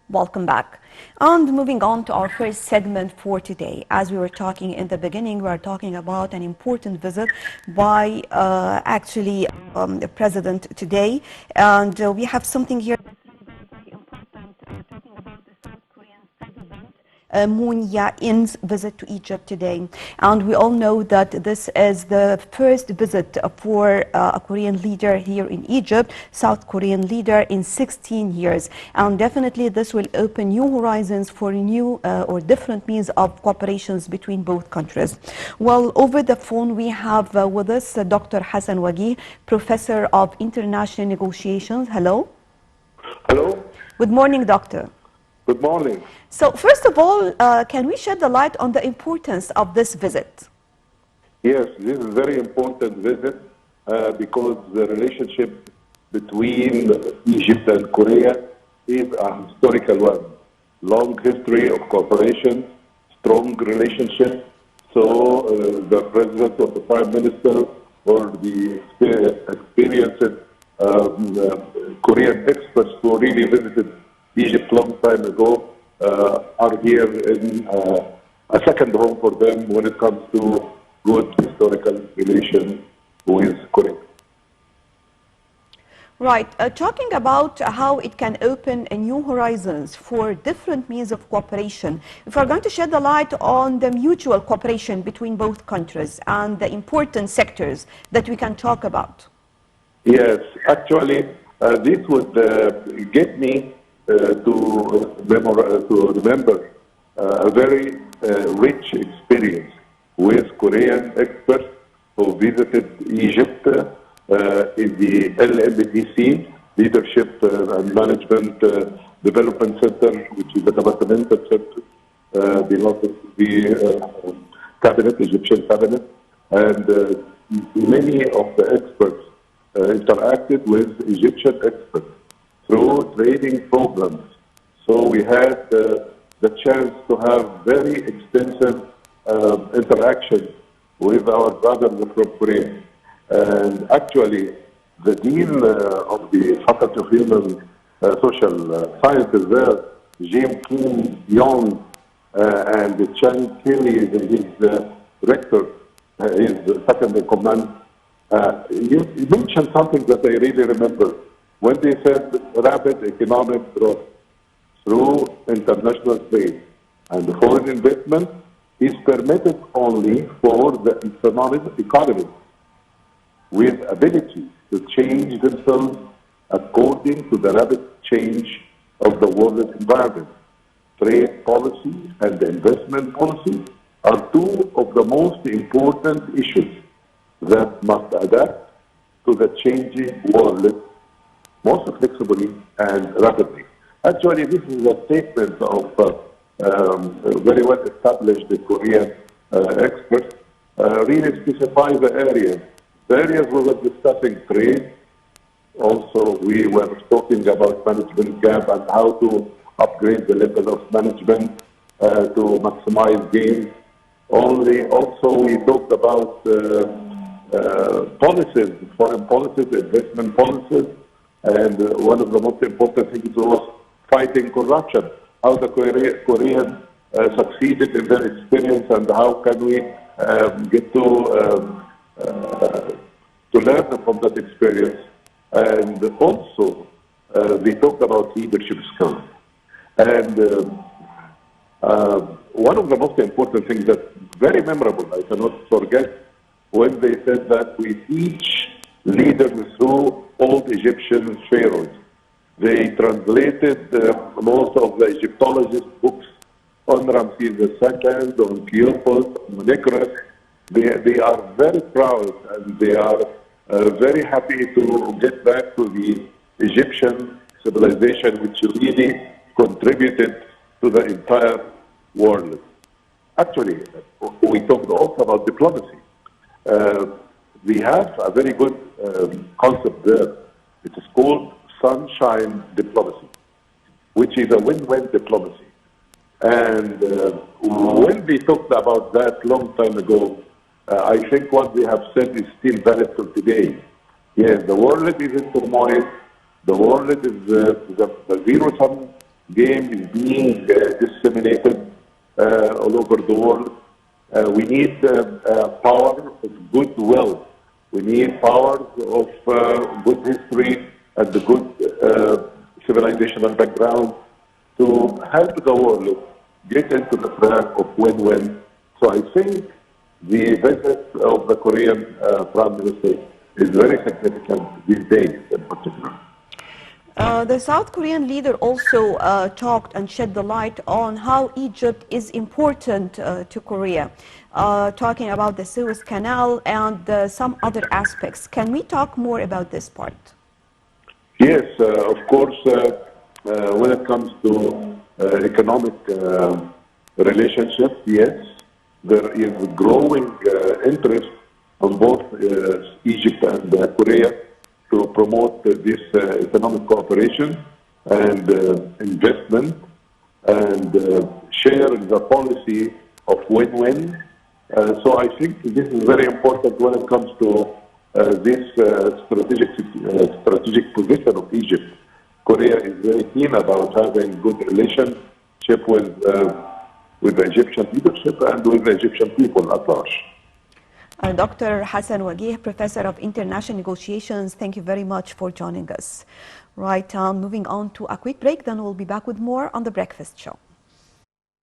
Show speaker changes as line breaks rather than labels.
Welcome back. And moving on to our first segment for today. As we were talking in the beginning, we are talking about an important visit by the president today. And we have something here Moon Jae-in's visit to Egypt today. And we all know that this is the first visit for a Korean leader here in Egypt, South Korean leader in 16 years. And definitely this will open new horizons for new or different means of cooperations between both countries. Well, over the phone we have with us Dr. Hassan Waguih, Professor of International Negotiations. Hello.
Hello.
Good morning, Doctor.
Good morning.
So first of all, can we shed the light on the importance of this visit?
Yes, this is a very important visit because the relationship between Egypt and Korea is a historical one. Long history of cooperation, strong relationship. So the president or the prime minister or the experienced Korean experts who really visited Egypt long time ago are here in a second home for them when it comes to good historical relation with Korea.
Right. Talking about how it can open new horizons for different means of cooperation, if we're going to shed the light on the mutual cooperation between both countries and the important sectors that we can talk about.
Yes, actually, this would get me to remember a very rich experience with Korean experts who visited Egypt in the LMDC, Leadership and Management Development Center, which is a developmental center belongs to the cabinet, Egyptian cabinet, and many of the experts interacted with Egyptian experts through training programs. So we had the chance to have very extensive interaction with our brothers from Korea. And actually, the dean of the Faculty of Human Social Sciences there, Jim Kim Young, and Chang Kelly, his rector, his second in command, you mentioned something that I really remember. When they said rapid economic growth through international trade and foreign investment is permitted only for the economies with ability to change themselves according to the rapid change of the world environment. Trade policy and the investment policy are two of the most important issues that must adapt to the changing world most flexibly and rapidly. Actually, this is a statement of very well established Korean experts, really specify the areas. The areas we were discussing trade. Also, we were talking about management gap and how to upgrade the level of management to maximize gains. Also, we talked about policies, foreign policies, investment policies, and one of the most important things was fighting corruption. How the Koreans succeeded in their experience, and how can we get to learn from that experience. And also, we talked about leadership skills. And one of the most important things that's very memorable, I cannot forget, when they said that we teach leaders through old Egyptian pharaohs. They translated most of the Egyptologist books on Ramses II, on Cleopas, on Nicholas. They are very proud and they are very happy to get back to the Egyptian civilization, which really contributed to the entire world. Actually, we talked also about diplomacy. We have a very good concept there. It is called sunshine diplomacy, which is a win-win diplomacy. And when we talked about that long time ago, I think what we have said is still valid till today. Yes, the world is in turmoil. The world is the zero-sum game is being disseminated all over the world. We need power of goodwill. We need power of good history and the good civilizational background to help the world get into the track of win-win. So I think the visit of the Korean Prime Minister is very significant these days in particular.
The South Korean leader also talked and shed the light on how Egypt is important to Korea, talking about the Suez Canal and some other aspects. Can we talk more about this part?
Yes, of course, when it comes to economic relationships, yes, there is growing interest on both Egypt and Korea to promote this economic cooperation and investment and share the policy of win-win. So I think this is very important when it comes to this strategic position of Egypt. Korea is very keen about having good relationship with the Egyptian leadership and with the Egyptian people at large.
Dr. Hassan Waguih, Professor of International Negotiations, thank you very much for joining us. Right, moving on to a quick break, then we'll be back with more on The Breakfast Show.